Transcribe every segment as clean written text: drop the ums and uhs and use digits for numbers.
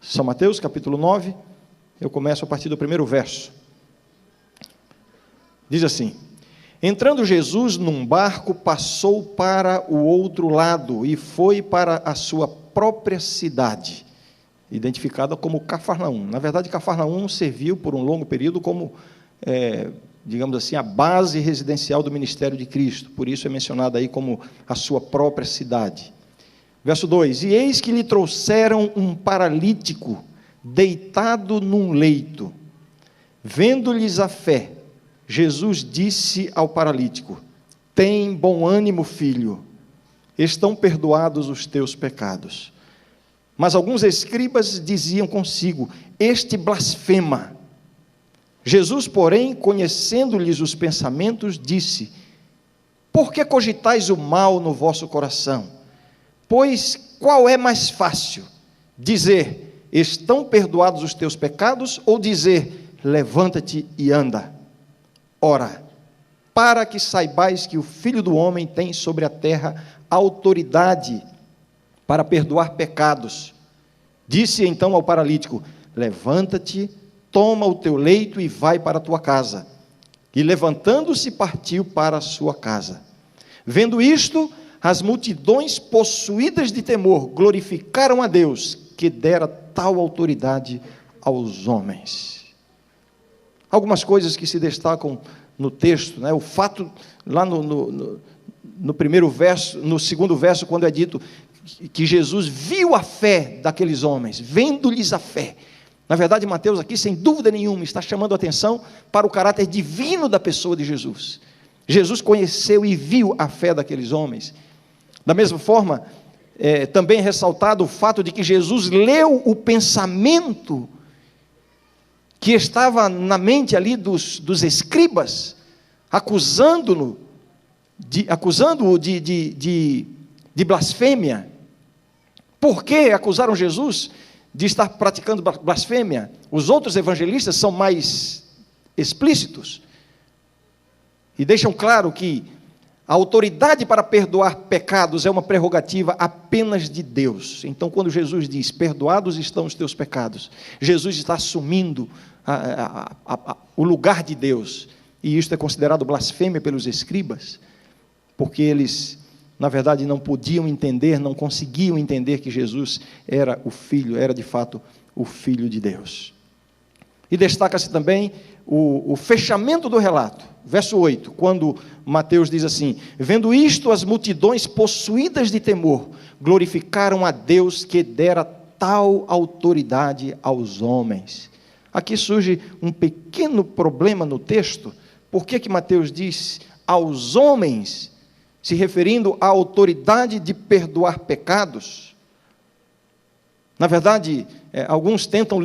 São Mateus, capítulo 9, eu começo a partir do primeiro verso. Diz assim: entrando Jesus num barco, passou para o outro lado e foi para a sua própria cidade, identificada como Cafarnaum. Na verdade, Cafarnaum serviu por um longo período como, digamos assim, a base residencial do ministério de Cristo. Por isso é mencionada aí como a sua própria cidade. Verso 2: e eis que lhe trouxeram um paralítico, deitado num leito. Vendo-lhes a fé, Jesus disse ao paralítico: tem bom ânimo, filho, estão perdoados os teus pecados. Mas alguns escribas diziam consigo: este blasfema. Jesus, porém, conhecendo-lhes os pensamentos, disse: por que cogitais o mal no vosso coração? Pois qual é mais fácil, dizer: estão perdoados os teus pecados, ou dizer: levanta-te e anda? Ora, para que saibais que o Filho do Homem tem sobre a terra autoridade para perdoar pecados, disse então ao paralítico: levanta-te, toma o teu leito e vai para a tua casa. E levantando-se, partiu para a sua casa. Vendo isto, as multidões, possuídas de temor, glorificaram a Deus, que dera tal autoridade aos homens. Algumas coisas que se destacam no texto, né? O fato, lá no primeiro verso, no segundo verso, quando é dito que Jesus viu a fé daqueles homens, vendo-lhes a fé. Na verdade, Mateus aqui, sem dúvida nenhuma, está chamando a atenção para o caráter divino da pessoa de Jesus. Jesus conheceu e viu a fé daqueles homens. Da mesma forma, também é ressaltado o fato de que Jesus leu o pensamento que estava na mente ali dos escribas, acusando-o de blasfêmia. Por que acusaram Jesus de estar praticando blasfêmia? Os outros evangelistas são mais explícitos e deixam claro que a autoridade para perdoar pecados é uma prerrogativa apenas de Deus. Então, quando Jesus diz: perdoados estão os teus pecados, Jesus está assumindo o lugar de Deus, e isto é considerado blasfêmia pelos escribas, porque eles, na verdade, não podiam entender, não conseguiam entender que Jesus era o Filho, era de fato o Filho de Deus. E destaca-se também o fechamento do relato, verso 8, quando Mateus diz assim: vendo isto, as multidões, possuídas de temor, glorificaram a Deus, que dera tal autoridade aos homens. Aqui surge um pequeno problema no texto. Por que Mateus diz aos homens, se referindo à autoridade de perdoar pecados? Na verdade, alguns tentam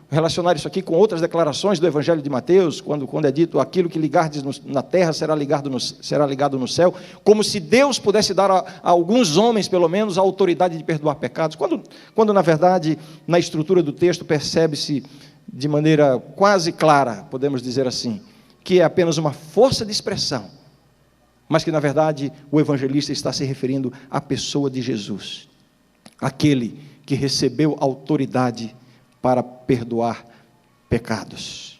relacionar isso aqui com outras declarações do Evangelho de Mateus, quando é dito: aquilo que ligardes na terra será ligado no céu, como se Deus pudesse dar a alguns homens, pelo menos, a autoridade de perdoar pecados, quando na verdade, na estrutura do texto, percebe-se de maneira quase clara, podemos dizer assim, que é apenas uma força de expressão, mas que, na verdade, o evangelista está se referindo à pessoa de Jesus, aquele que recebeu autoridade para perdoar pecados.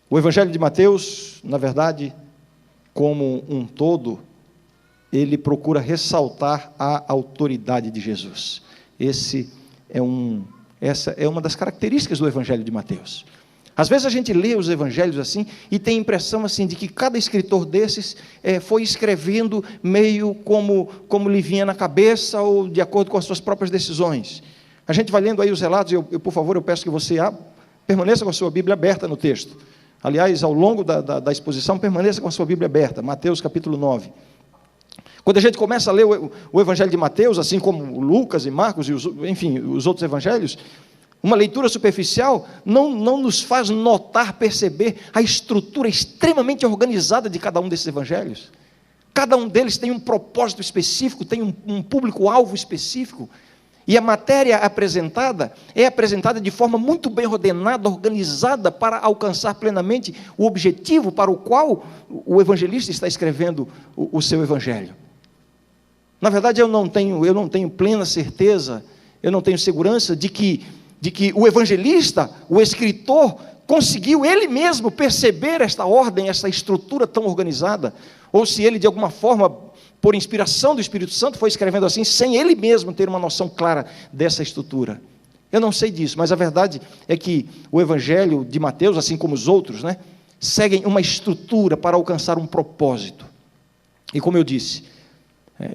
O Evangelho de Mateus, na verdade, como um todo, ele procura ressaltar a autoridade de Jesus. Essa é uma das características do Evangelho de Mateus. Às vezes a gente lê os evangelhos assim e tem a impressão assim de que cada escritor desses foi escrevendo meio como lhe vinha na cabeça ou de acordo com as suas próprias decisões. A gente vai lendo aí os relatos, por favor, eu peço que você permaneça com a sua Bíblia aberta no texto. Aliás, ao longo da exposição, permaneça com a sua Bíblia aberta, Mateus capítulo 9. Quando a gente começa a ler o Evangelho de Mateus, assim como Lucas e Marcos, os outros evangelhos, uma leitura superficial não nos faz perceber a estrutura extremamente organizada de cada um desses evangelhos. Cada um deles tem um propósito específico, tem um público-alvo específico. E a matéria apresentada é apresentada de forma muito bem ordenada, organizada, para alcançar plenamente o objetivo para o qual o evangelista está escrevendo o seu evangelho. Na verdade, eu não tenho plena certeza Eu não tenho segurança de que o evangelista, o escritor, conseguiu ele mesmo perceber esta ordem, esta estrutura tão organizada, ou se ele de alguma forma, por inspiração do Espírito Santo, foi escrevendo assim, sem ele mesmo ter uma noção clara dessa estrutura. Eu não sei disso, mas a verdade é que o Evangelho de Mateus, assim como os outros, seguem uma estrutura para alcançar um propósito. E como eu disse,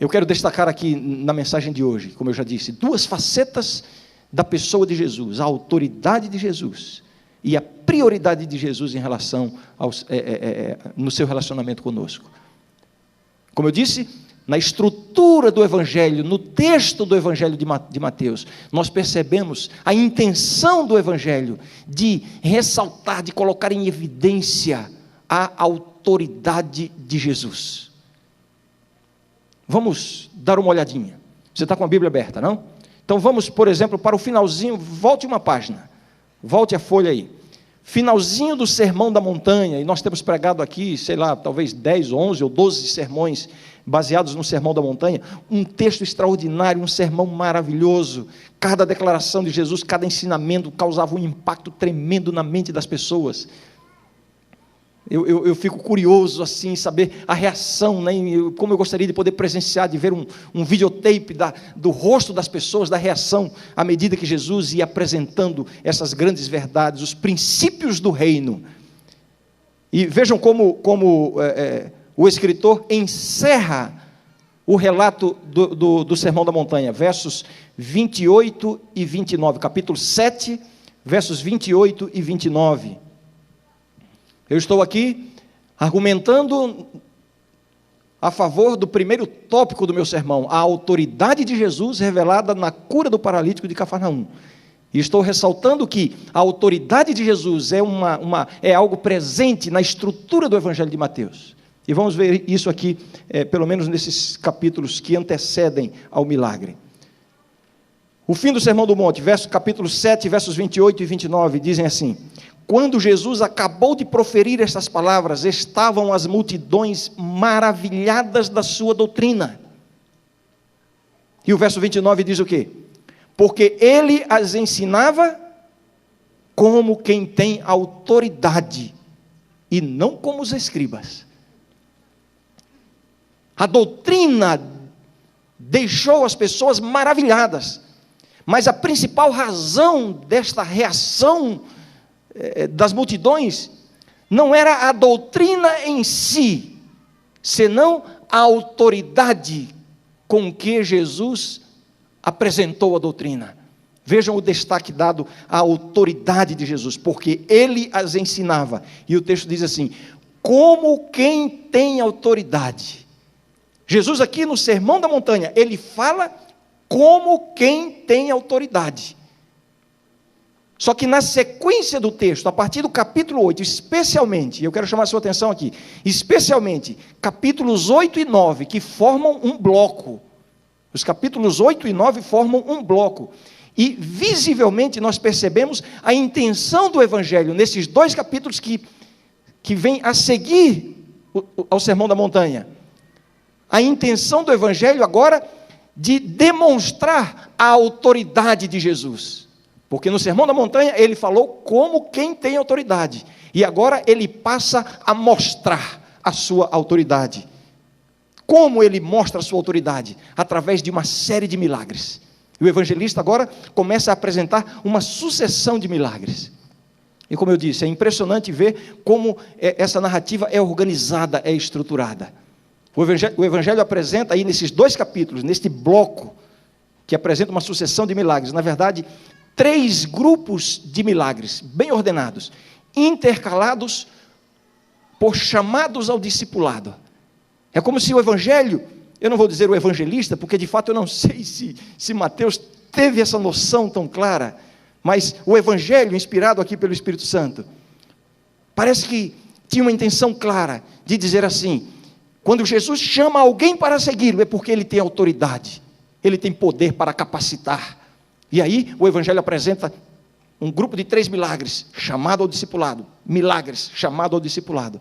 eu quero destacar aqui na mensagem de hoje, como eu já disse, duas facetas da pessoa de Jesus: a autoridade de Jesus e a prioridade de Jesus em relação no seu relacionamento conosco. Como eu disse, na estrutura do Evangelho, no texto do Evangelho de Mateus, nós percebemos a intenção do Evangelho de ressaltar, de colocar em evidência a autoridade de Jesus. Vamos dar uma olhadinha. Você está com a Bíblia aberta, não? Então vamos, por exemplo, para o finalzinho, volte uma página, volte a folha aí. Finalzinho do Sermão da Montanha, e nós temos pregado aqui, sei lá, talvez 10, 11 ou 12 sermões baseados no Sermão da Montanha, um texto extraordinário, um sermão maravilhoso. Cada declaração de Jesus, cada ensinamento causava um impacto tremendo na mente das pessoas. Eu fico curioso assim em saber a reação, como eu gostaria de poder presenciar, de ver um videotape do rosto das pessoas, da reação, à medida que Jesus ia apresentando essas grandes verdades, os princípios do reino. E vejam como o escritor encerra o relato do Sermão da Montanha, versos 28 e 29, capítulo 7, versos 28 e 29. Eu estou aqui argumentando a favor do primeiro tópico do meu sermão, a autoridade de Jesus revelada na cura do paralítico de Cafarnaum. E estou ressaltando que a autoridade de Jesus é algo presente na estrutura do Evangelho de Mateus. E vamos ver isso aqui, pelo menos nesses capítulos que antecedem ao milagre. O fim do Sermão do Monte, capítulo 7, versos 28 e 29, dizem assim: quando Jesus acabou de proferir estas palavras, estavam as multidões maravilhadas da sua doutrina. E o verso 29 diz o quê? Porque ele as ensinava como quem tem autoridade, e não como os escribas. A doutrina deixou as pessoas maravilhadas, mas a principal razão desta reação das multidões não era a doutrina em si, senão a autoridade com que Jesus apresentou a doutrina. Vejam o destaque dado à autoridade de Jesus, porque ele as ensinava, e o texto diz assim: como quem tem autoridade. Jesus aqui no Sermão da Montanha, ele fala como quem tem autoridade. Só que na sequência do texto, a partir do capítulo 8, especialmente, eu quero chamar a sua atenção aqui, especialmente capítulos 8 e 9, que formam um bloco. Os capítulos 8 e 9 formam um bloco. E visivelmente nós percebemos a intenção do Evangelho nesses dois capítulos que vêm a seguir ao Sermão da Montanha. A intenção do Evangelho agora de demonstrar a autoridade de Jesus. Porque no Sermão da Montanha ele falou como quem tem autoridade. E agora ele passa a mostrar a sua autoridade. Como ele mostra a sua autoridade? Através de uma série de milagres. E o evangelista agora começa a apresentar uma sucessão de milagres. E como eu disse, é impressionante ver como essa narrativa é organizada, é estruturada. O evangelho apresenta aí nesses dois capítulos, neste bloco, que apresenta uma sucessão de milagres, na verdade, 3 grupos de milagres, bem ordenados, intercalados por chamados ao discipulado. É como se o evangelho, eu não vou dizer o evangelista, porque de fato eu não sei se Mateus teve essa noção tão clara, mas o evangelho inspirado aqui pelo Espírito Santo, parece que tinha uma intenção clara de dizer assim: quando Jesus chama alguém para segui-lo, é porque ele tem autoridade, ele tem poder para capacitar. E aí o evangelho apresenta um grupo de 3 milagres, chamado ao discipulado. Milagres, chamado ao discipulado.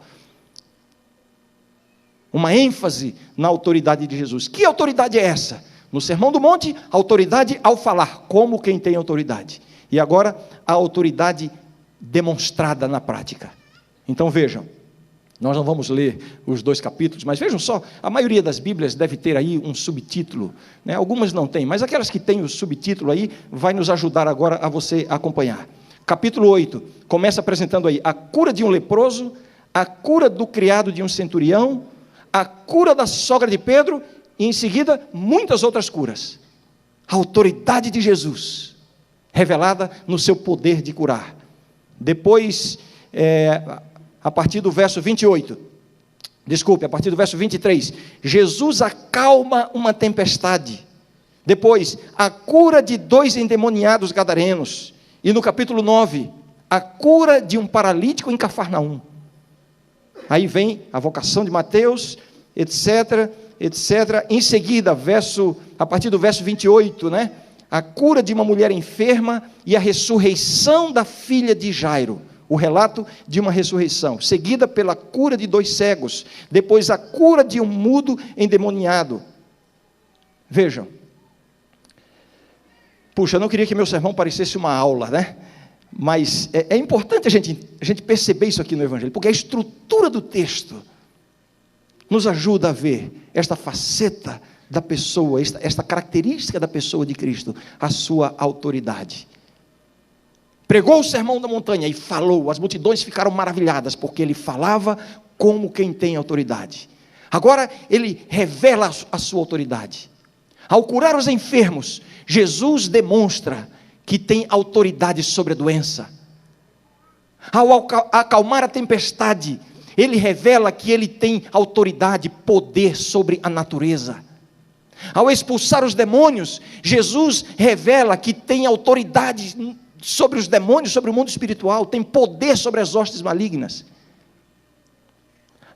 Uma ênfase na autoridade de Jesus. Que autoridade é essa? No Sermão do Monte, autoridade ao falar, como quem tem autoridade. E agora, a autoridade demonstrada na prática. Então vejam, nós não vamos ler os 2 capítulos, mas vejam só, a maioria das Bíblias deve ter aí um subtítulo, né? Algumas não têm, mas aquelas que têm o subtítulo aí, vai nos ajudar agora a você acompanhar. Capítulo 8, começa apresentando aí a cura de um leproso, a cura do criado de um centurião, a cura da sogra de Pedro, e em seguida, muitas outras curas. A autoridade de Jesus, revelada no seu poder de curar. Depois, a partir do verso 23, Jesus acalma uma tempestade. Depois, a cura de 2 endemoniados gadarenos. E no capítulo 9, a cura de um paralítico em Cafarnaum. Aí vem a vocação de Mateus, etc. Em seguida, a partir do verso 28, né? A cura de uma mulher enferma e a ressurreição da filha de Jairo. O relato de uma ressurreição, seguida pela cura de 2 cegos, depois a cura de um mudo endemoniado. Vejam. Puxa, eu não queria que meu sermão parecesse uma aula, né? Mas é importante a gente perceber isso aqui no Evangelho, porque a estrutura do texto nos ajuda a ver esta faceta da pessoa, esta característica da pessoa de Cristo, a sua autoridade. Pregou o sermão da montanha e falou, as multidões ficaram maravilhadas, porque ele falava como quem tem autoridade. Agora ele revela a sua autoridade. Ao curar os enfermos, Jesus demonstra que tem autoridade sobre a doença. Ao acalmar a tempestade, ele revela que ele tem autoridade, poder sobre a natureza. Ao expulsar os demônios, Jesus revela que tem autoridade sobre os demônios, sobre o mundo espiritual, tem poder sobre as hostes malignas.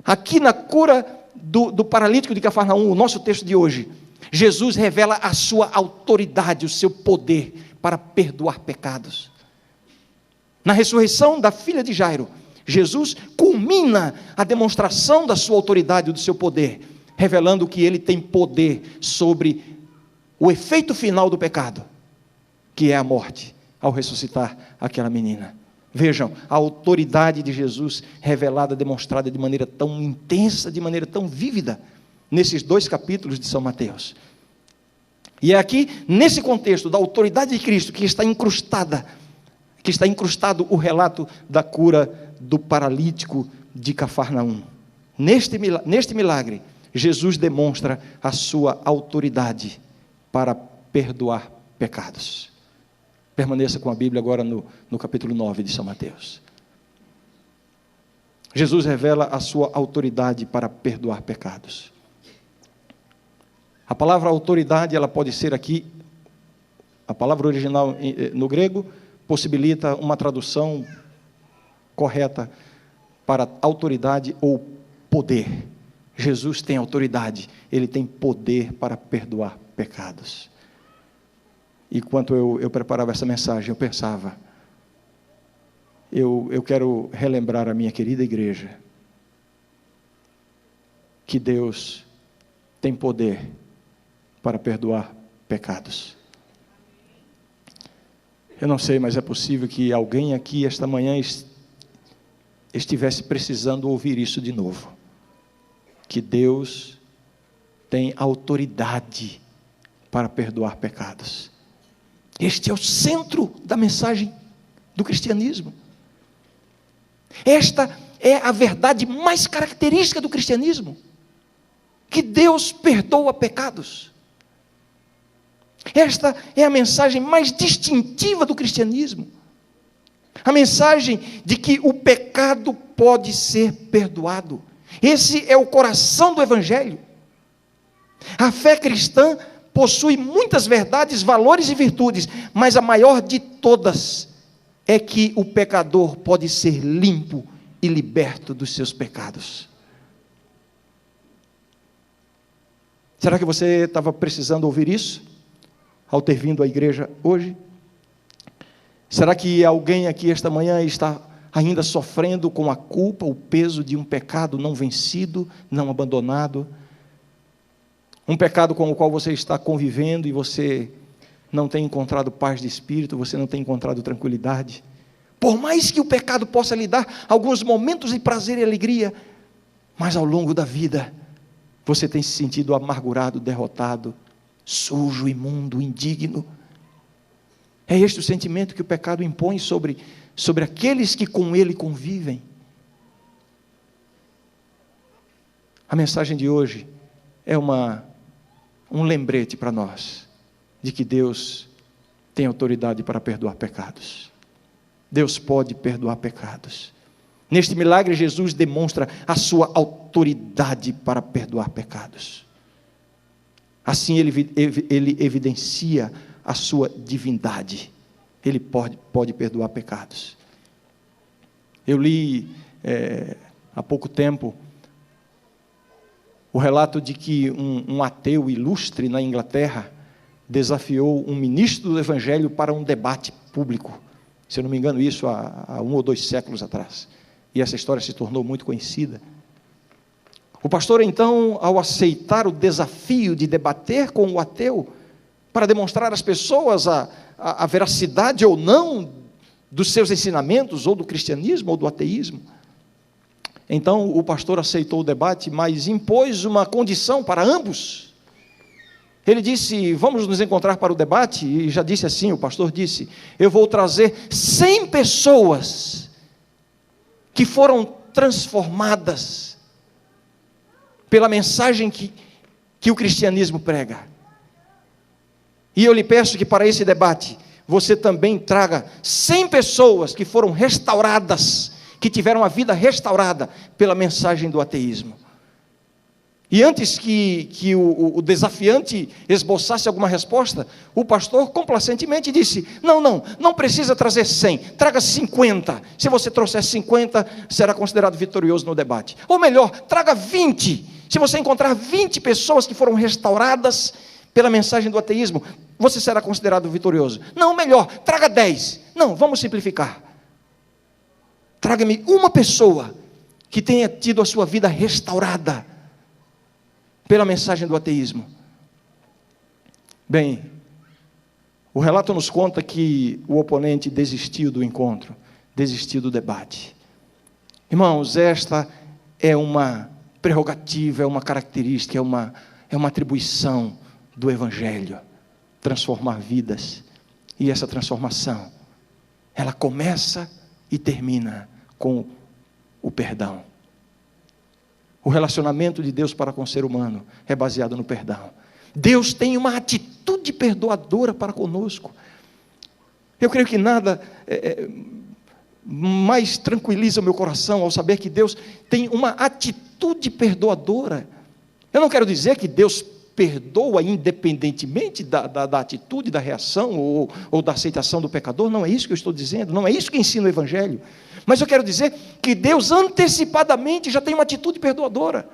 Aqui na cura do paralítico de Cafarnaum, o nosso texto de hoje, Jesus revela a sua autoridade, o seu poder para perdoar pecados. Na ressurreição da filha de Jairo, Jesus culmina a demonstração da sua autoridade e do seu poder, revelando que ele tem poder sobre o efeito final do pecado, que é a morte, ao ressuscitar aquela menina. Vejam, a autoridade de Jesus revelada, demonstrada de maneira tão intensa, de maneira tão vívida, nesses 2 capítulos de São Mateus. E é aqui, nesse contexto da autoridade de Cristo, que está incrustado o relato da cura do paralítico de Cafarnaum. Neste milagre, Jesus demonstra a sua autoridade para perdoar pecados. Permaneça com a Bíblia agora no capítulo 9 de São Mateus. Jesus revela a sua autoridade para perdoar pecados. A palavra autoridade, ela pode ser aqui, a palavra original no grego, possibilita uma tradução correta para autoridade ou poder. Jesus tem autoridade, ele tem poder para perdoar pecados. E enquanto eu preparava essa mensagem, eu pensava, eu quero relembrar a minha querida igreja, que Deus tem poder para perdoar pecados. Eu não sei, mas é possível que alguém aqui esta manhã estivesse precisando ouvir isso de novo. Que Deus tem autoridade para perdoar pecados. Este é o centro da mensagem do cristianismo. Esta é a verdade mais característica do cristianismo. Que Deus perdoa pecados. Esta é a mensagem mais distintiva do cristianismo. A mensagem de que o pecado pode ser perdoado. Esse é o coração do Evangelho. A fé cristã possui muitas verdades, valores e virtudes, mas a maior de todas é que o pecador pode ser limpo e liberto dos seus pecados. Será que você estava precisando ouvir isso, ao ter vindo à igreja hoje? Será que alguém aqui esta manhã está ainda sofrendo com a culpa, o peso de um pecado não vencido, não abandonado? Um pecado com o qual você está convivendo e você não tem encontrado paz de espírito, você não tem encontrado tranquilidade. Por mais que o pecado possa lhe dar alguns momentos de prazer e alegria, mas ao longo da vida, você tem se sentido amargurado, derrotado, sujo, imundo, indigno. É este o sentimento que o pecado impõe sobre aqueles que com ele convivem. A mensagem de hoje é um lembrete para nós, de que Deus tem autoridade para perdoar pecados. Deus pode perdoar pecados. Neste milagre, Jesus demonstra a sua autoridade para perdoar pecados. Assim, ele evidencia a sua divindade. Ele pode perdoar pecados. Eu li há pouco tempo o relato de que um ateu ilustre na Inglaterra desafiou um ministro do Evangelho para um debate público. Se eu não me engano, isso há 1 ou 2 séculos atrás. E essa história se tornou muito conhecida. O pastor, então, ao aceitar o desafio de debater com o ateu, para demonstrar às pessoas a veracidade ou não dos seus ensinamentos, ou do cristianismo, ou do ateísmo, então o pastor aceitou o debate, mas impôs uma condição para ambos. Ele disse: vamos nos encontrar para o debate, e já disse assim, o pastor disse: eu vou trazer 100 pessoas que foram transformadas pela mensagem que o cristianismo prega. E eu lhe peço que para esse debate, você também traga 100 pessoas que foram restauradas, que tiveram a vida restaurada pela mensagem do ateísmo. E antes que o desafiante esboçasse alguma resposta, o pastor complacentemente disse: não precisa trazer 100, traga 50. Se você trouxer 50, será considerado vitorioso no debate. Ou melhor, traga 20. Se você encontrar 20 pessoas que foram restauradas pela mensagem do ateísmo, você será considerado vitorioso. Não, melhor, traga 10. Não, vamos simplificar. Traga-me uma pessoa que tenha tido a sua vida restaurada pela mensagem do ateísmo. Bem, o relato nos conta que o oponente desistiu do encontro, desistiu do debate. Irmãos, esta é uma prerrogativa, é uma característica, é uma atribuição do Evangelho, transformar vidas. E essa transformação, ela começa e termina com o perdão. O relacionamento de Deus para com o ser humano é baseado no perdão. Deus tem uma atitude perdoadora para conosco. Eu creio que nada mais tranquiliza o meu coração ao saber que Deus tem uma atitude perdoadora. Eu não quero dizer que Deus perdoa independentemente da atitude, da reação ou da aceitação do pecador. Não é isso que eu estou dizendo, não é isso que ensina o Evangelho. Mas eu quero dizer que Deus antecipadamente já tem uma atitude perdoadora.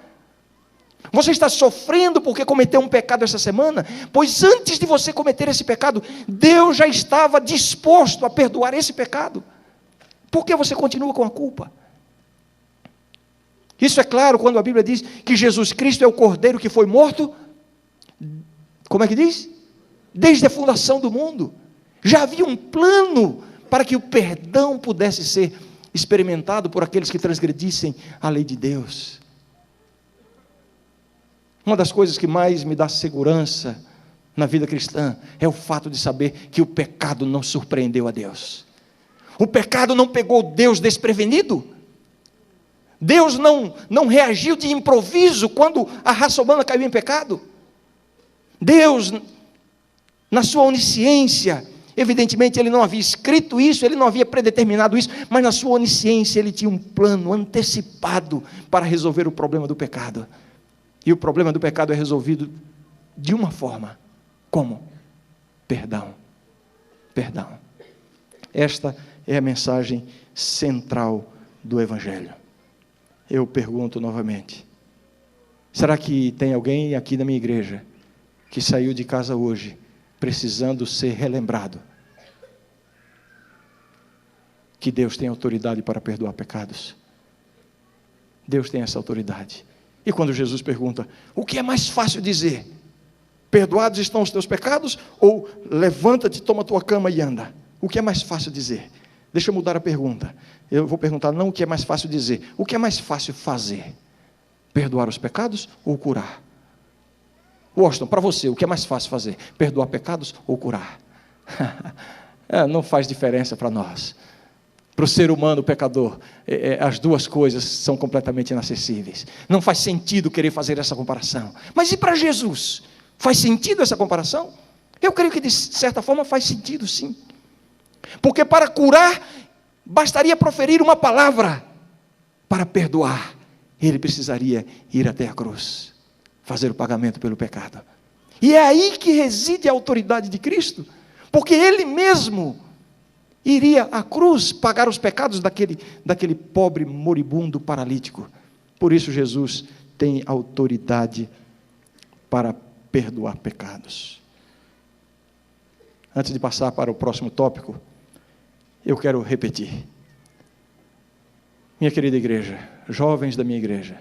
Você está sofrendo porque cometeu um pecado essa semana? Pois antes de você cometer esse pecado, Deus já estava disposto a perdoar esse pecado. Por que você continua com a culpa? Isso é claro quando a Bíblia diz que Jesus Cristo é o Cordeiro que foi morto. Como é que diz? Desde a fundação do mundo. Já havia um plano para que o perdão pudesse ser experimentado por aqueles que transgredissem a lei de Deus. Uma das coisas que mais me dá segurança na vida cristã é o fato de saber que o pecado não surpreendeu a Deus. O pecado não pegou Deus desprevenido. Deus não reagiu de improviso quando a raça humana caiu em pecado. Deus, na sua onisciência, evidentemente Ele não havia escrito isso, Ele não havia predeterminado isso, mas na sua onisciência Ele tinha um plano antecipado para resolver o problema do pecado. E o problema do pecado é resolvido de uma forma. Como? Perdão. Perdão. Esta é a mensagem central do Evangelho. Eu pergunto novamente: será que tem alguém aqui na minha igreja que saiu de casa hoje precisando ser relembrado que Deus tem autoridade para perdoar pecados? Deus tem essa autoridade. E quando Jesus pergunta: o que é mais fácil dizer? Perdoados estão os teus pecados, ou levanta-te, toma a tua cama e anda? O que é mais fácil dizer? Deixa eu mudar a pergunta. Eu vou perguntar não o que é mais fácil dizer, o que é mais fácil fazer? Perdoar os pecados ou curar? Washington, para você, o que é mais fácil fazer? Perdoar pecados ou curar? Não faz diferença para nós. Para o ser humano pecador, as duas coisas são completamente inacessíveis. Não faz sentido querer fazer essa comparação. Mas e para Jesus? Faz sentido essa comparação? Eu creio que de certa forma faz sentido, sim. Porque para curar, bastaria proferir uma palavra. Para perdoar, ele precisaria ir até a cruz, fazer o pagamento pelo pecado. E é aí que reside a autoridade de Cristo, porque ele mesmo iria à cruz pagar os pecados daquele pobre moribundo paralítico. Por isso Jesus tem autoridade para perdoar pecados. Antes de passar para o próximo tópico, eu quero repetir. Minha querida igreja, jovens da minha igreja,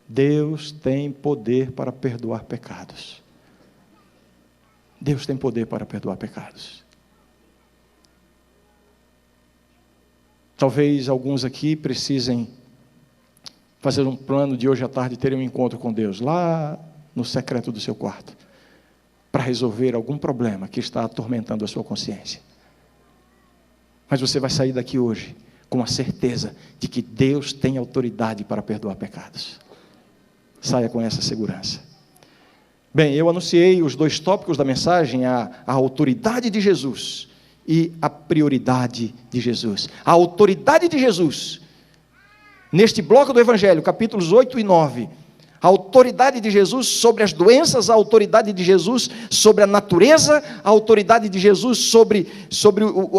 Deus tem poder para perdoar pecados. Deus tem poder para perdoar pecados. Talvez alguns aqui precisem fazer um plano de hoje à tarde terem um encontro com Deus, lá no secreto do seu quarto, para resolver algum problema que está atormentando a sua consciência. Mas você vai sair daqui hoje com a certeza de que Deus tem autoridade para perdoar pecados. Saia com essa segurança. Bem, eu anunciei os dois tópicos da mensagem, a autoridade de Jesus e a prioridade de Jesus. A autoridade de Jesus, neste bloco do Evangelho, capítulos 8 e 9, a autoridade de Jesus sobre as doenças, a autoridade de Jesus sobre a natureza, a autoridade de Jesus sobre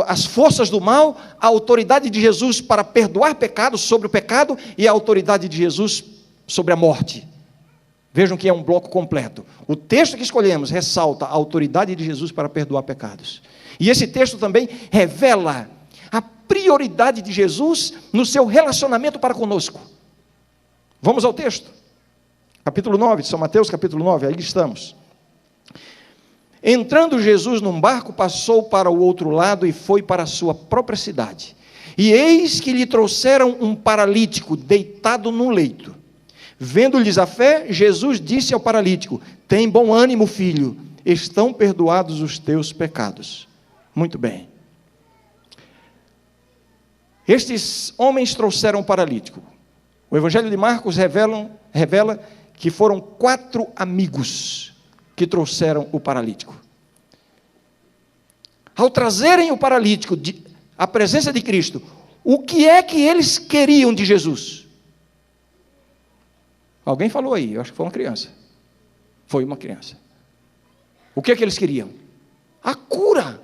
as forças do mal, a autoridade de Jesus para perdoar pecados, sobre o pecado, e a autoridade de Jesus sobre a morte. Vejam que é um bloco completo. O texto que escolhemos ressalta a autoridade de Jesus para perdoar pecados. E esse texto também revela a prioridade de Jesus no seu relacionamento para conosco. Vamos ao texto. Capítulo 9, de São Mateus, capítulo 9, aí estamos. Entrando Jesus num barco, passou para o outro lado e foi para a sua própria cidade. E eis que lhe trouxeram um paralítico deitado num leito. Vendo-lhes a fé, Jesus disse ao paralítico: tem bom ânimo, filho, estão perdoados os teus pecados. Muito bem. Estes homens trouxeram o paralítico. O Evangelho de Marcos revela que foram 4 amigos que trouxeram o paralítico. Ao trazerem o paralítico à presença de Cristo, o que é que eles queriam de Jesus? Alguém falou aí, eu acho que foi uma criança. Foi uma criança. O que é que eles queriam? A cura.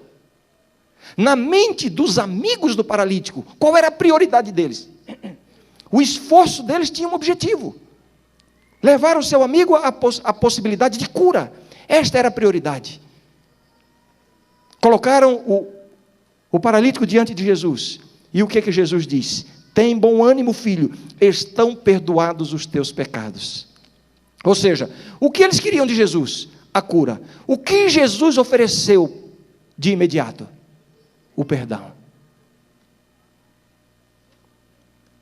Na mente dos amigos do paralítico, qual era a prioridade deles? O esforço deles tinha um objetivo: levar o seu amigo à possibilidade de cura. Esta era a prioridade. Colocaram o paralítico diante de Jesus. E o que é que Jesus disse? Tem bom ânimo, filho, estão perdoados os teus pecados. Ou seja, o que eles queriam de Jesus? A cura. O que Jesus ofereceu de imediato? O perdão.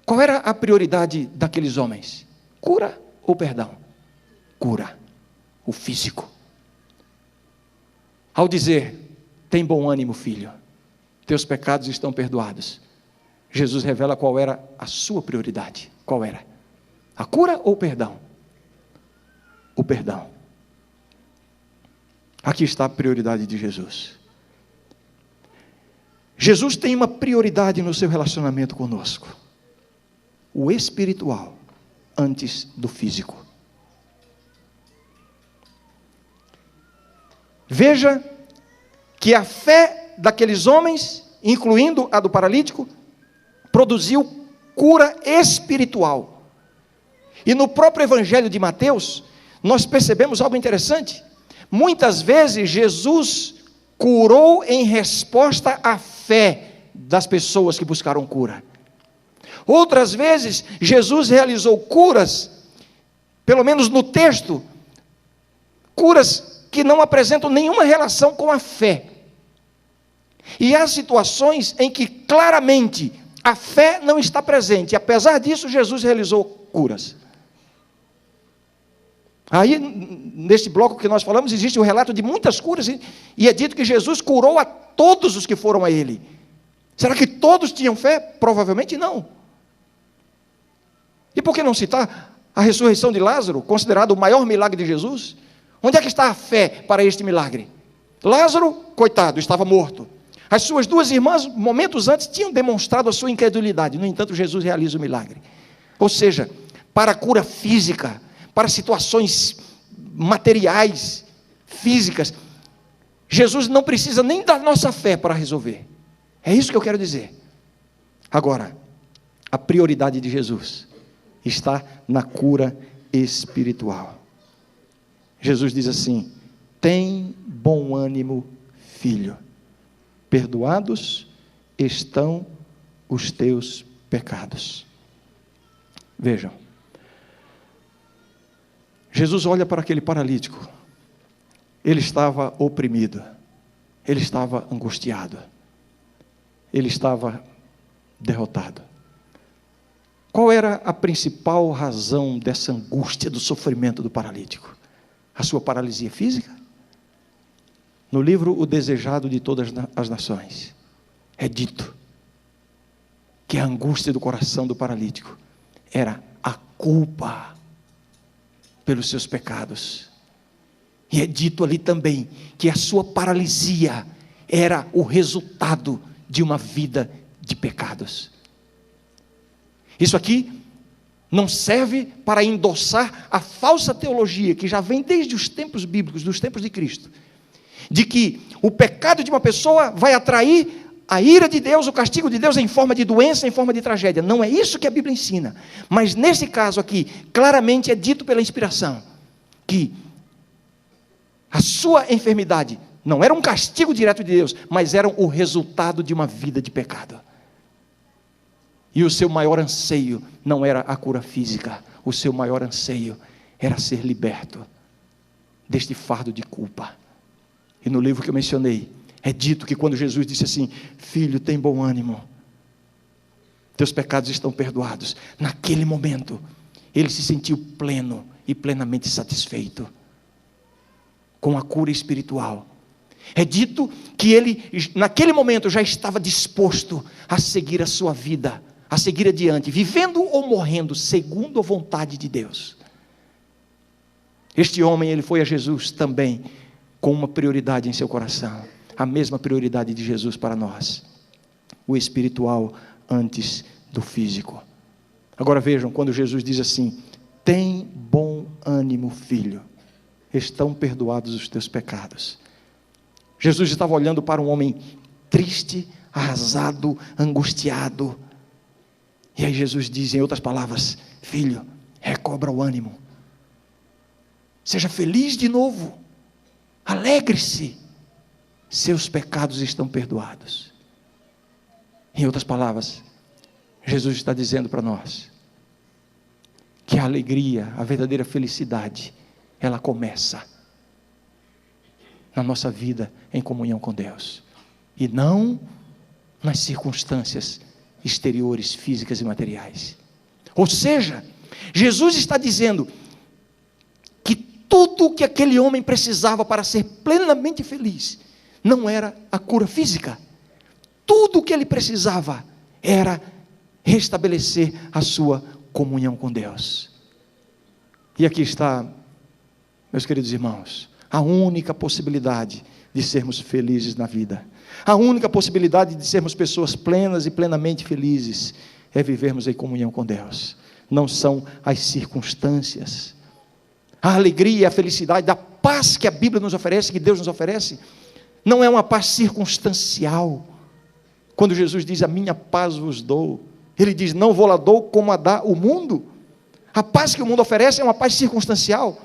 Qual era a prioridade daqueles homens? Cura ou perdão? Cura. O físico. Ao dizer, tem bom ânimo, filho, teus pecados estão perdoados, Jesus revela qual era a sua prioridade. Qual era? A cura ou o perdão? O perdão. Aqui está a prioridade de Jesus. Jesus tem uma prioridade no seu relacionamento conosco: o espiritual antes do físico. Veja que a fé daqueles homens, incluindo a do paralítico, produziu cura espiritual. E no próprio Evangelho de Mateus, nós percebemos algo interessante. Muitas vezes Jesus curou em resposta à fé das pessoas que buscaram cura. Outras vezes, Jesus realizou curas, pelo menos no texto, curas que não apresentam nenhuma relação com a fé. E há situações em que claramente a fé não está presente. E apesar disso, Jesus realizou curas. Aí, neste bloco que nós falamos, existe o relato de muitas curas, e é dito que Jesus curou a todos os que foram a ele. Será que todos tinham fé? Provavelmente não. E por que não citar a ressurreição de Lázaro, considerado o maior milagre de Jesus? Onde é que está a fé para este milagre? Lázaro, coitado, estava morto. As suas duas irmãs, momentos antes, tinham demonstrado a sua incredulidade. No entanto, Jesus realiza o milagre. Ou seja, para a cura física, para situações materiais, físicas, Jesus não precisa nem da nossa fé para resolver. É isso que eu quero dizer. Agora, a prioridade de Jesus está na cura espiritual. Jesus diz assim: tem bom ânimo, filho. Perdoados estão os teus pecados. Vejam. Jesus olha para aquele paralítico. Ele estava oprimido. Ele estava angustiado. Ele estava derrotado. Qual era a principal razão dessa angústia, do sofrimento do paralítico? A sua paralisia física? No livro O Desejado de Todas as Nações, é dito que a angústia do coração do paralítico era a culpa pelos seus pecados. E é dito ali também que a sua paralisia era o resultado de uma vida de pecados. Isso aqui não serve para endossar a falsa teologia que já vem desde os tempos bíblicos, dos tempos de Cristo, de que o pecado de uma pessoa vai atrair a ira de Deus, o castigo de Deus em forma de doença, em forma de tragédia. Não é isso que a Bíblia ensina. Mas nesse caso aqui, claramente é dito pela inspiração que a sua enfermidade não era um castigo direto de Deus, mas era o resultado de uma vida de pecado. E o seu maior anseio não era a cura física, o seu maior anseio era ser liberto deste fardo de culpa. E no livro que eu mencionei, é dito que quando Jesus disse assim: filho, tem bom ânimo, teus pecados estão perdoados. Naquele momento, ele se sentiu pleno e plenamente satisfeito com a cura espiritual. É dito que ele, naquele momento, já estava disposto a seguir a sua vida, a seguir adiante, vivendo ou morrendo, segundo a vontade de Deus. Este homem, ele foi a Jesus também com uma prioridade em seu coração, a mesma prioridade de Jesus para nós: o espiritual antes do físico. Agora vejam, quando Jesus diz assim: tem bom ânimo, filho, estão perdoados os teus pecados. Jesus estava olhando para um homem triste, arrasado, angustiado. E aí Jesus diz, em outras palavras: filho, recobra o ânimo, seja feliz de novo, alegre-se, seus pecados estão perdoados. Em outras palavras, Jesus está dizendo para nós que a alegria, a verdadeira felicidade, ela começa na nossa vida em comunhão com Deus, e não nas circunstâncias exteriores, físicas e materiais. Ou seja, Jesus está dizendo que tudo o que aquele homem precisava para ser plenamente feliz não era a cura física. Tudo o que ele precisava era restabelecer a sua comunhão com Deus. E aqui está, meus queridos irmãos, a única possibilidade de sermos felizes na vida, a única possibilidade de sermos pessoas plenas e plenamente felizes, é vivermos em comunhão com Deus. Não são as circunstâncias. A alegria, a felicidade, a paz que a Bíblia nos oferece, que Deus nos oferece, não é uma paz circunstancial. Quando Jesus diz: a minha paz vos dou, ele diz: não vou lá dou como a dá o mundo. A paz que o mundo oferece é uma paz circunstancial.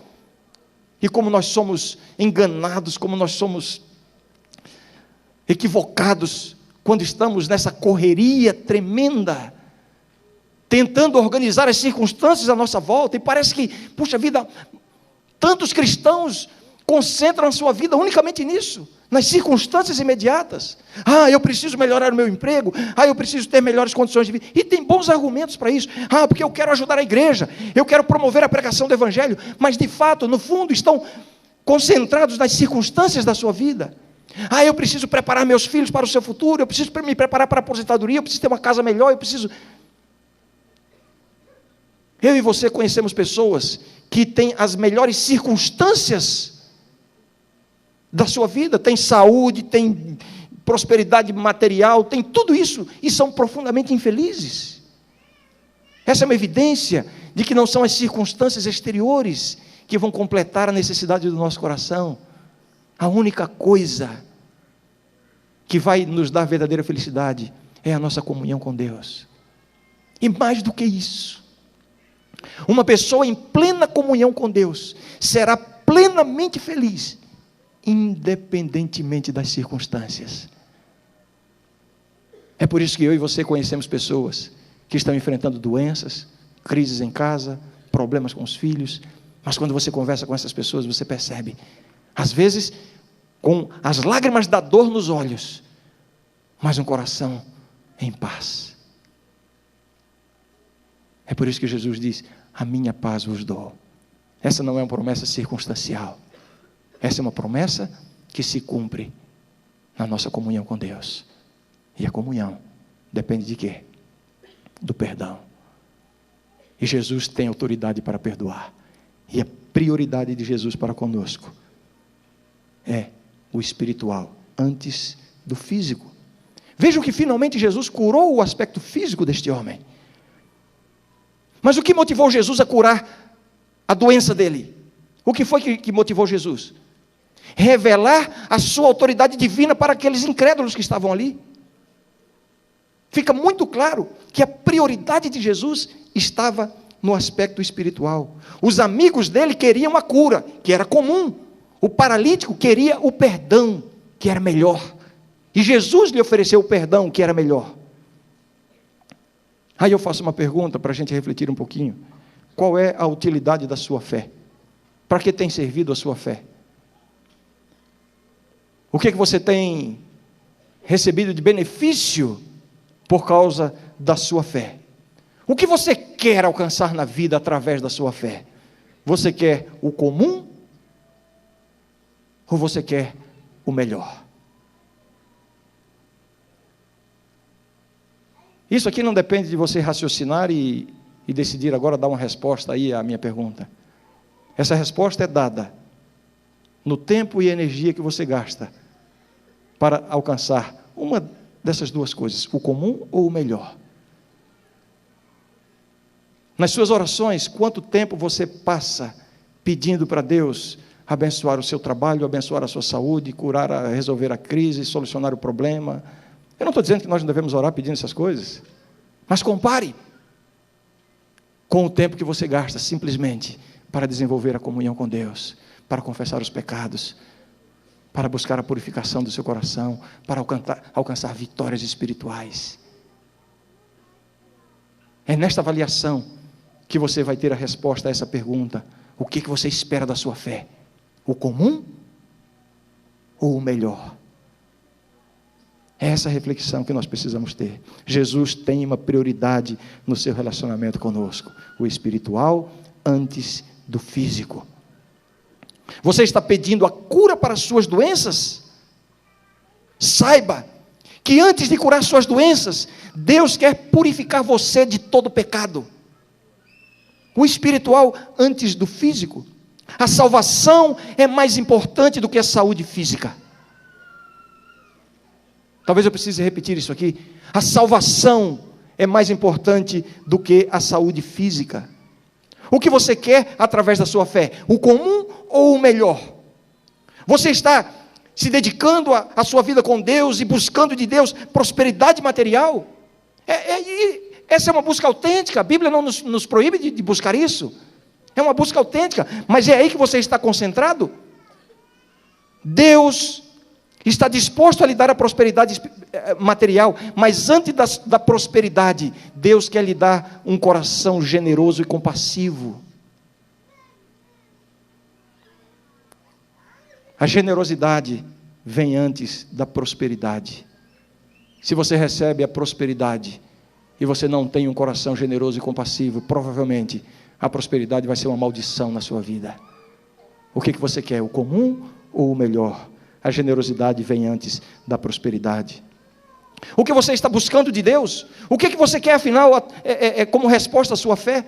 E como nós somos enganados, como nós somos equivocados, quando estamos nessa correria tremenda, tentando organizar as circunstâncias à nossa volta, e parece que, puxa vida, tantos cristãos concentram a sua vida unicamente nisso, nas circunstâncias imediatas. Eu preciso melhorar o meu emprego. Eu preciso ter melhores condições de vida. E tem bons argumentos para isso. Porque eu quero ajudar a igreja, eu quero promover a pregação do evangelho. Mas de fato, no fundo, estão concentrados nas circunstâncias da sua vida. Eu preciso preparar meus filhos para o seu futuro, eu preciso me preparar para a aposentadoria, eu preciso ter uma casa melhor, Eu e você conhecemos pessoas que têm as melhores circunstâncias da sua vida, têm saúde, têm prosperidade material, têm tudo isso, e são profundamente infelizes. Essa é uma evidência de que não são as circunstâncias exteriores que vão completar a necessidade do nosso coração. A única coisa que vai nos dar verdadeira felicidade é a nossa comunhão com Deus. E mais do que isso, uma pessoa em plena comunhão com Deus será plenamente feliz, independentemente das circunstâncias. É por isso que eu e você conhecemos pessoas que estão enfrentando doenças, crises em casa, problemas com os filhos, mas quando você conversa com essas pessoas, você percebe, às vezes, com as lágrimas da dor nos olhos, mas um coração em paz. É por isso que Jesus diz: a minha paz vos dou. Essa não é uma promessa circunstancial. Essa é uma promessa que se cumpre na nossa comunhão com Deus. E a comunhão depende de quê? Do perdão. E Jesus tem autoridade para perdoar. E a prioridade de Jesus para conosco é o espiritual antes do físico. Vejam que finalmente Jesus curou o aspecto físico deste homem. Mas o que motivou Jesus a curar a doença dele? O que foi que motivou Jesus? Revelar a sua autoridade divina para aqueles incrédulos que estavam ali. Fica muito claro que a prioridade de Jesus estava no aspecto espiritual. Os amigos dele queriam a cura, que era comum. O paralítico queria o perdão, que era melhor. E Jesus lhe ofereceu o perdão, que era melhor. Aí eu faço uma pergunta para a gente refletir um pouquinho. Qual é a utilidade da sua fé? Para que tem servido a sua fé? O que você tem recebido de benefício por causa da sua fé? O que você quer alcançar na vida através da sua fé? Você quer o comum? Ou você quer o melhor? Isso aqui não depende de você raciocinar e decidir agora dar uma resposta aí à minha pergunta. Essa resposta é dada no tempo e energia que você gasta para alcançar uma dessas duas coisas, o comum ou o melhor. Nas suas orações, quanto tempo você passa pedindo para Deus abençoar o seu trabalho, abençoar a sua saúde, curar, resolver a crise, solucionar o problema? Eu não estou dizendo que nós não devemos orar pedindo essas coisas, mas compare com o tempo que você gasta simplesmente para desenvolver a comunhão com Deus, para confessar os pecados, para buscar a purificação do seu coração, para alcançar vitórias espirituais. É nesta avaliação que você vai ter a resposta a essa pergunta: o que você espera da sua fé? O comum ou o melhor? É essa reflexão que nós precisamos ter. Jesus tem uma prioridade no seu relacionamento conosco: o espiritual antes do físico. Você está pedindo a cura para as suas doenças? Saiba que antes de curar suas doenças, Deus quer purificar você de todo pecado. O espiritual antes do físico. A salvação é mais importante do que a saúde física. Talvez eu precise repetir isso aqui. A salvação é mais importante do que a saúde física. O que você quer através da sua fé? O comum ou o melhor? Você está se dedicando a sua vida com Deus e buscando de Deus prosperidade material? Essa é uma busca autêntica. A Bíblia não nos proíbe de buscar isso. É uma busca autêntica. Mas é aí que você está concentrado? Deus está disposto a lhe dar a prosperidade material, mas antes da prosperidade, Deus quer lhe dar um coração generoso e compassivo. A generosidade vem antes da prosperidade. Se você recebe a prosperidade e você não tem um coração generoso e compassivo, provavelmente a prosperidade vai ser uma maldição na sua vida. O que você quer, o comum ou o melhor? A generosidade vem antes da prosperidade. O que você está buscando de Deus? O que você quer, afinal, como resposta à sua fé?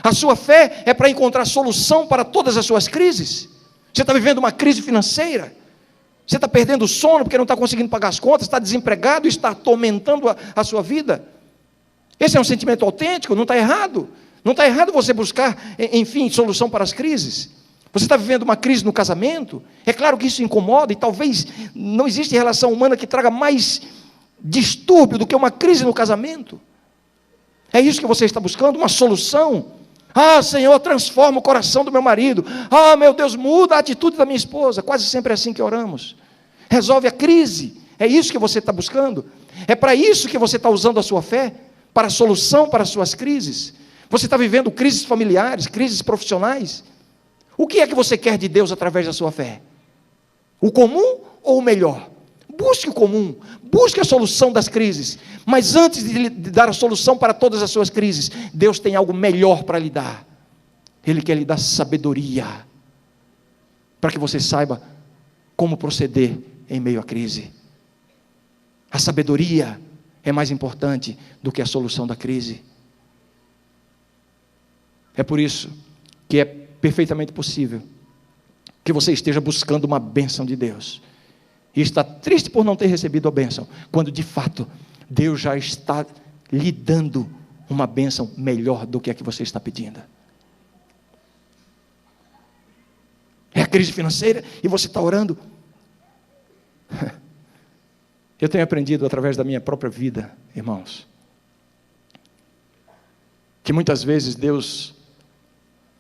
A sua fé é para encontrar solução para todas as suas crises. Você está vivendo uma crise financeira, você está perdendo o sono porque não está conseguindo pagar as contas, está desempregado e está atormentando a sua vida. Esse é um sentimento autêntico, não está errado. Não está errado você buscar, enfim, solução para as crises. Você está vivendo uma crise no casamento, é claro que isso incomoda, e talvez não existe relação humana que traga mais distúrbio do que uma crise no casamento. É isso que você está buscando, uma solução. Ah, Senhor, transforma o coração do meu marido. Ah, meu Deus, muda a atitude da minha esposa. Quase sempre é assim que oramos. Resolve a crise. É isso que você está buscando. É para isso que você está usando a sua fé, para a solução para as suas crises. Você está vivendo crises familiares, crises profissionais. O que é que você quer de Deus através da sua fé? O comum ou o melhor? Busque o comum, busque a solução das crises, mas antes de lhe dar a solução para todas as suas crises, Deus tem algo melhor para lhe dar. Ele quer lhe dar sabedoria, para que você saiba como proceder em meio à crise. A sabedoria é mais importante do que a solução da crise. É por isso que é perfeitamente possível que você esteja buscando uma bênção de Deus e está triste por não ter recebido a bênção, quando de fato Deus já está lhe dando uma bênção melhor do que a que você está pedindo. É a crise financeira e você está orando. Eu tenho aprendido através da minha própria vida, irmãos, que muitas vezes Deus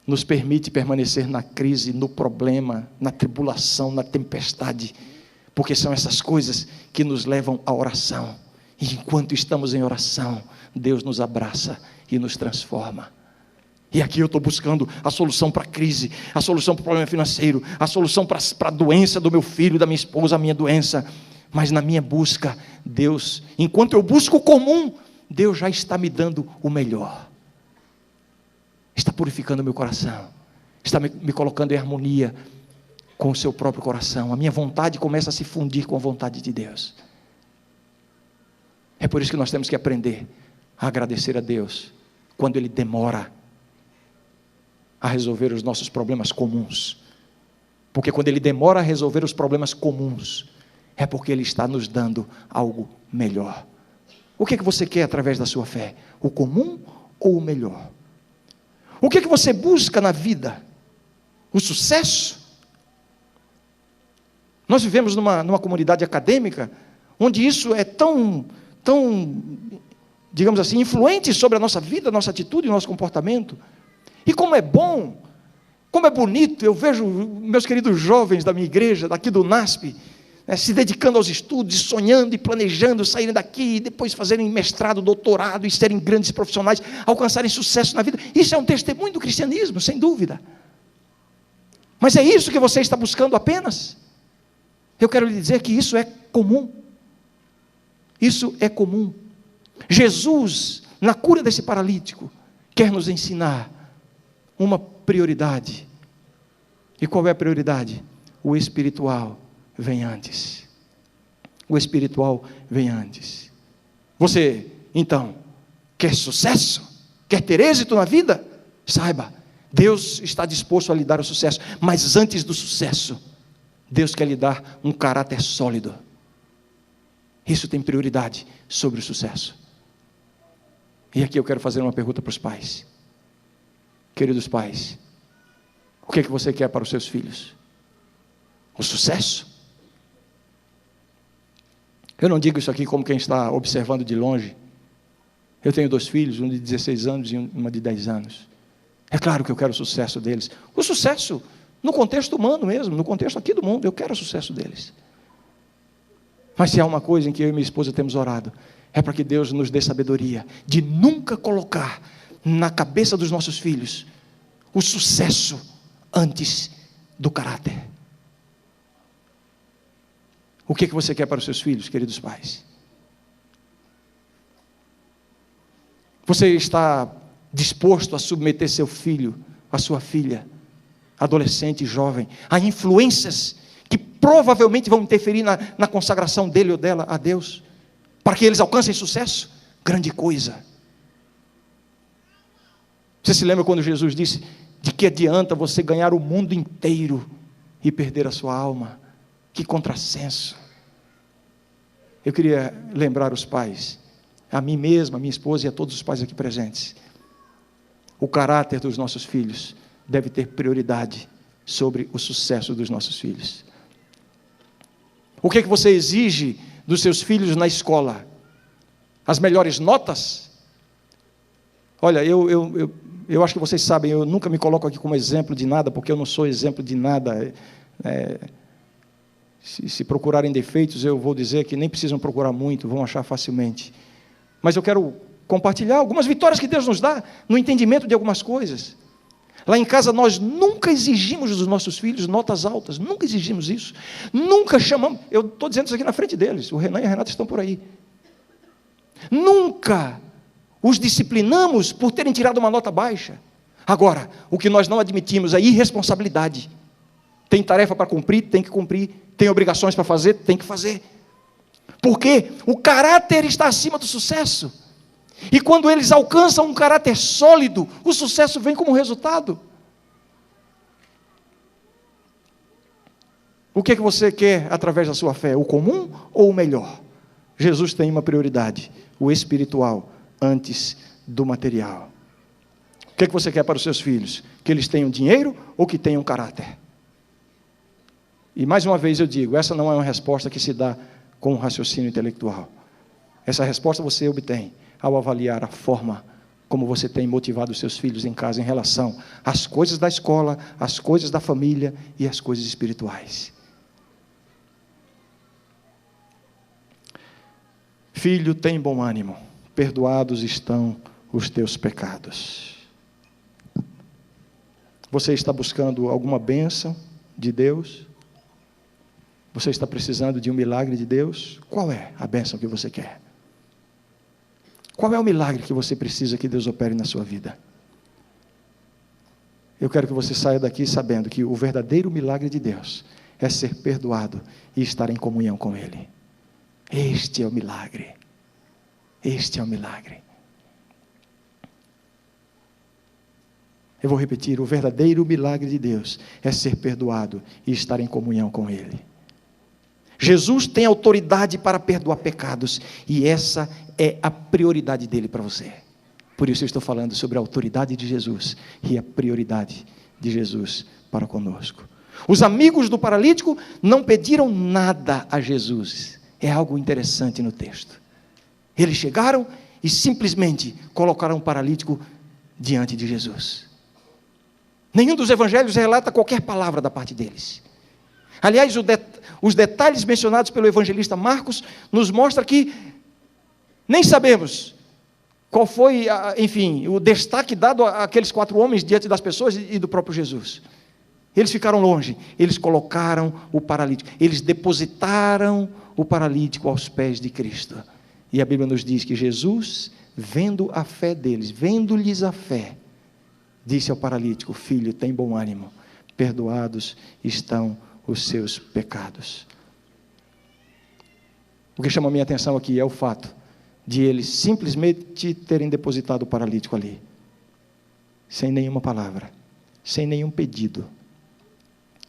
nos permite permanecer na crise, no problema, na tribulação, na tempestade, porque são essas coisas que nos levam à oração. E enquanto estamos em oração, Deus nos abraça e nos transforma. E aqui eu estou buscando a solução para a crise, a solução para o problema financeiro, a solução para a doença do meu filho, da minha esposa, a minha doença. Mas na minha busca, Deus, enquanto eu busco o comum, Deus já está me dando o melhor. Está purificando o meu coração, está me colocando em harmonia com o seu próprio coração. A minha vontade começa a se fundir com a vontade de Deus. É por isso que nós temos que aprender a agradecer a Deus quando Ele demora a resolver os nossos problemas comuns. Porque quando Ele demora a resolver os problemas comuns, é porque Ele está nos dando algo melhor. O que é que você quer através da sua fé? O comum ou o melhor? O que é que você busca na vida? O sucesso? Nós vivemos numa comunidade acadêmica, onde isso é tão, digamos assim, influente sobre a nossa vida, a nossa atitude e o nosso comportamento. E como é bom, como é bonito, eu vejo meus queridos jovens da minha igreja, daqui do NASP, se dedicando aos estudos, e sonhando e planejando, saírem daqui e depois fazerem mestrado, doutorado e serem grandes profissionais, alcançarem sucesso na vida. Isso é um testemunho do cristianismo, sem dúvida. Mas é isso que você está buscando apenas? Eu quero lhe dizer que isso é comum. Isso é comum. Jesus, na cura desse paralítico, quer nos ensinar uma prioridade. E qual é a prioridade? O espiritual vem antes. O espiritual vem antes. Você, então, quer sucesso? Quer ter êxito na vida? Saiba, Deus está disposto a lhe dar o sucesso, mas antes do sucesso, Deus quer lhe dar um caráter sólido. Isso tem prioridade sobre o sucesso. E aqui eu quero fazer uma pergunta para os pais. Queridos pais, o que é que você quer para os seus filhos? O sucesso? Eu não digo isso aqui como quem está observando de longe. Eu tenho 2 filhos, um de 16 anos e uma de 10 anos. É claro que eu quero o sucesso deles. O sucesso no contexto humano mesmo, no contexto aqui do mundo, eu quero o sucesso deles. Mas se há uma coisa em que eu e minha esposa temos orado, é para que Deus nos dê sabedoria de nunca colocar na cabeça dos nossos filhos o sucesso antes do caráter. O que você quer para os seus filhos, queridos pais? Você está disposto a submeter seu filho, a sua filha, adolescente e jovem, a influências que provavelmente vão interferir na consagração dele ou dela a Deus, para que eles alcancem sucesso? Grande coisa. Você se lembra quando Jesus disse: de que adianta você ganhar o mundo inteiro e perder a sua alma? Que contrassenso. Eu queria lembrar os pais, a mim mesmo, a minha esposa e a todos os pais aqui presentes: o caráter dos nossos filhos deve ter prioridade sobre o sucesso dos nossos filhos. O que você exige dos seus filhos na escola? As melhores notas? Olha, eu acho que vocês sabem, eu nunca me coloco aqui como exemplo de nada, porque eu não sou exemplo de nada. Se procurarem defeitos, eu vou dizer que nem precisam procurar muito, vão achar facilmente. Mas eu quero compartilhar algumas vitórias que Deus nos dá no entendimento de algumas coisas. Lá em casa nós nunca exigimos dos nossos filhos notas altas, nunca exigimos isso, nunca chamamos, eu estou dizendo isso aqui na frente deles, o Renan e a Renata estão por aí, nunca os disciplinamos por terem tirado uma nota baixa. Agora, o que nós não admitimos é irresponsabilidade. Tem tarefa para cumprir, tem que cumprir, tem obrigações para fazer, tem que fazer, porque o caráter está acima do sucesso. E quando eles alcançam um caráter sólido, o sucesso vem como resultado. O que você quer através da sua fé? O comum ou o melhor? Jesus tem uma prioridade: o espiritual antes do material. O que você quer para os seus filhos? Que eles tenham dinheiro ou que tenham caráter? E mais uma vez eu digo, essa não é uma resposta que se dá com um raciocínio intelectual. Essa resposta você obtém ao avaliar a forma como você tem motivado os seus filhos em casa em relação às coisas da escola, às coisas da família e às coisas espirituais. Filho, tem bom ânimo, perdoados estão os teus pecados. Você está buscando alguma bênção de Deus? Você está precisando de um milagre de Deus? Qual é a bênção que você quer? Qual é o milagre que você precisa que Deus opere na sua vida? Eu quero que você saia daqui sabendo que o verdadeiro milagre de Deus é ser perdoado e estar em comunhão com Ele. Este é o milagre. Este é o milagre. Eu vou repetir, o verdadeiro milagre de Deus é ser perdoado e estar em comunhão com Ele. Jesus tem autoridade para perdoar pecados, e essa é a prioridade dele para você. Por isso eu estou falando sobre a autoridade de Jesus e a prioridade de Jesus para conosco. Os amigos do paralítico não pediram nada a Jesus. É algo interessante no texto. Eles chegaram e simplesmente colocaram o paralítico diante de Jesus. Nenhum dos evangelhos relata qualquer palavra da parte deles. Aliás, os detalhes mencionados pelo evangelista Marcos nos mostram que nem sabemos qual foi, enfim, o destaque dado àqueles 4 homens diante das pessoas e do próprio Jesus. Eles ficaram longe, eles colocaram o paralítico, eles depositaram o paralítico aos pés de Cristo. E a Bíblia nos diz que Jesus, vendo a fé deles, vendo-lhes a fé, disse ao paralítico: filho, tem bom ânimo, perdoados estão os seus pecados. O que chama a minha atenção aqui é o fato de eles simplesmente terem depositado o paralítico ali, sem nenhuma palavra, sem nenhum pedido,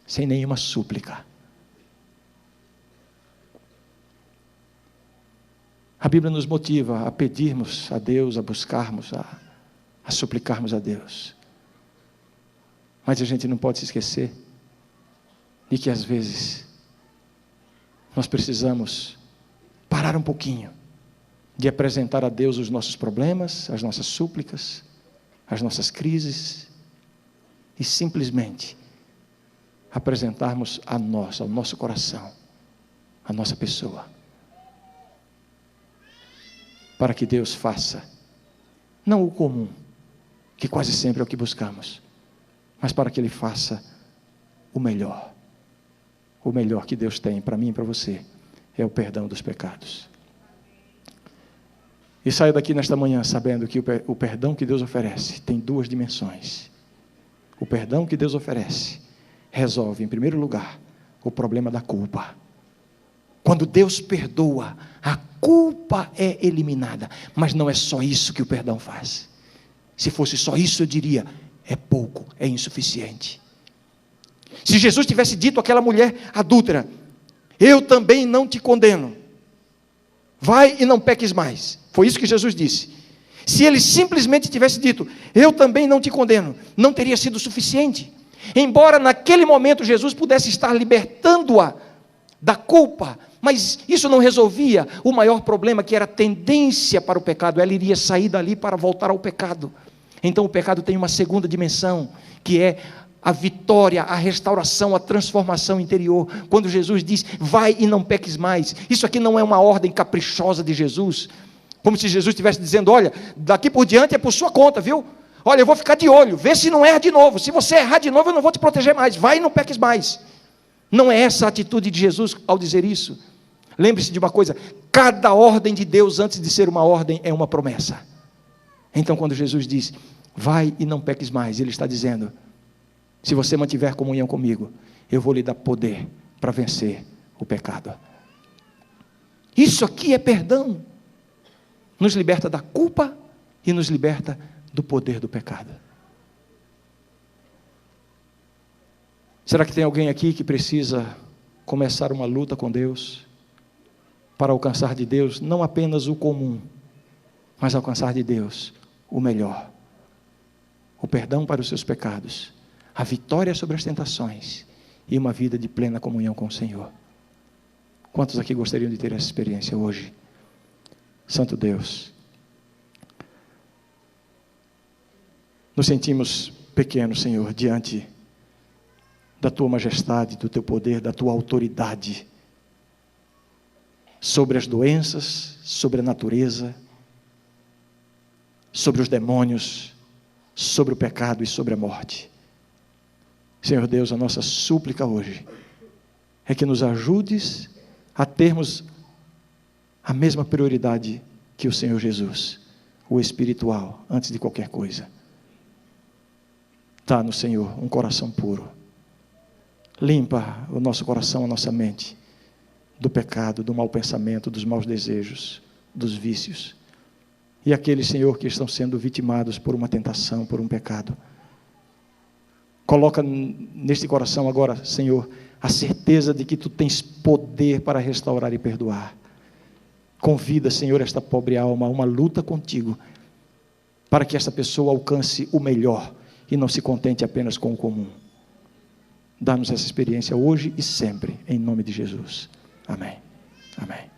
sem nenhuma súplica. A Bíblia nos motiva a pedirmos a Deus, a buscarmos, a suplicarmos a Deus. Mas a gente não pode se esquecer de que às vezes nós precisamos parar um pouquinho de apresentar a Deus os nossos problemas, as nossas súplicas, as nossas crises, e simplesmente apresentarmos a nós, ao nosso coração, a nossa pessoa, para que Deus faça, não o comum, que quase sempre é o que buscamos, mas para que Ele faça o melhor que Deus tem para mim e para você, é o perdão dos pecados. E saia daqui nesta manhã sabendo que o perdão que Deus oferece tem duas dimensões. O perdão que Deus oferece resolve, em primeiro lugar, o problema da culpa. Quando Deus perdoa, a culpa é eliminada. Mas não é só isso que o perdão faz. Se fosse só isso, eu diria, é pouco, é insuficiente. Se Jesus tivesse dito àquela mulher adúltera, eu também não te condeno, vai e não peques mais. Foi isso que Jesus disse. Se ele simplesmente tivesse dito, eu também não te condeno, não teria sido suficiente. Embora naquele momento Jesus pudesse estar libertando-a da culpa, mas isso não resolvia o maior problema, que era a tendência para o pecado. Ela iria sair dali para voltar ao pecado. Então o pecado tem uma segunda dimensão, que é a vitória, a restauração, a transformação interior. Quando Jesus diz, vai e não peques mais, isso aqui não é uma ordem caprichosa de Jesus, como se Jesus estivesse dizendo, olha, daqui por diante é por sua conta, viu? Olha, eu vou ficar de olho, vê se não erra de novo, se você errar de novo eu não vou te proteger mais, vai e não peques mais. Não é essa a atitude de Jesus ao dizer isso. Lembre-se de uma coisa, cada ordem de Deus antes de ser uma ordem é uma promessa. Então quando Jesus diz, vai e não peques mais, ele está dizendo, se você mantiver comunhão comigo, eu vou lhe dar poder para vencer o pecado. Isso aqui é perdão. Nos liberta da culpa e nos liberta do poder do pecado. Será que tem alguém aqui que precisa começar uma luta com Deus para alcançar de Deus não apenas o comum, mas alcançar de Deus o melhor? O perdão para os seus pecados, a vitória sobre as tentações e uma vida de plena comunhão com o Senhor. Quantos aqui gostariam de ter essa experiência hoje? Santo Deus, nos sentimos pequenos, Senhor, diante da Tua majestade, do Teu poder, da Tua autoridade sobre as doenças, sobre a natureza, sobre os demônios, sobre o pecado e sobre a morte. Senhor Deus, a nossa súplica hoje é que nos ajudes a termos a mesma prioridade que o Senhor Jesus, o espiritual, antes de qualquer coisa. Dá-nos, Senhor, um coração puro. Limpa o nosso coração, a nossa mente, do pecado, do mau pensamento, dos maus desejos, dos vícios. E aqueles, Senhor, que estão sendo vitimados por uma tentação, por um pecado. Coloca neste coração agora, Senhor, a certeza de que Tu tens poder para restaurar e perdoar. Convida, Senhor, esta pobre alma a uma luta contigo, para que esta pessoa alcance o melhor e não se contente apenas com o comum. Dá-nos essa experiência hoje e sempre, em nome de Jesus. Amém. Amém.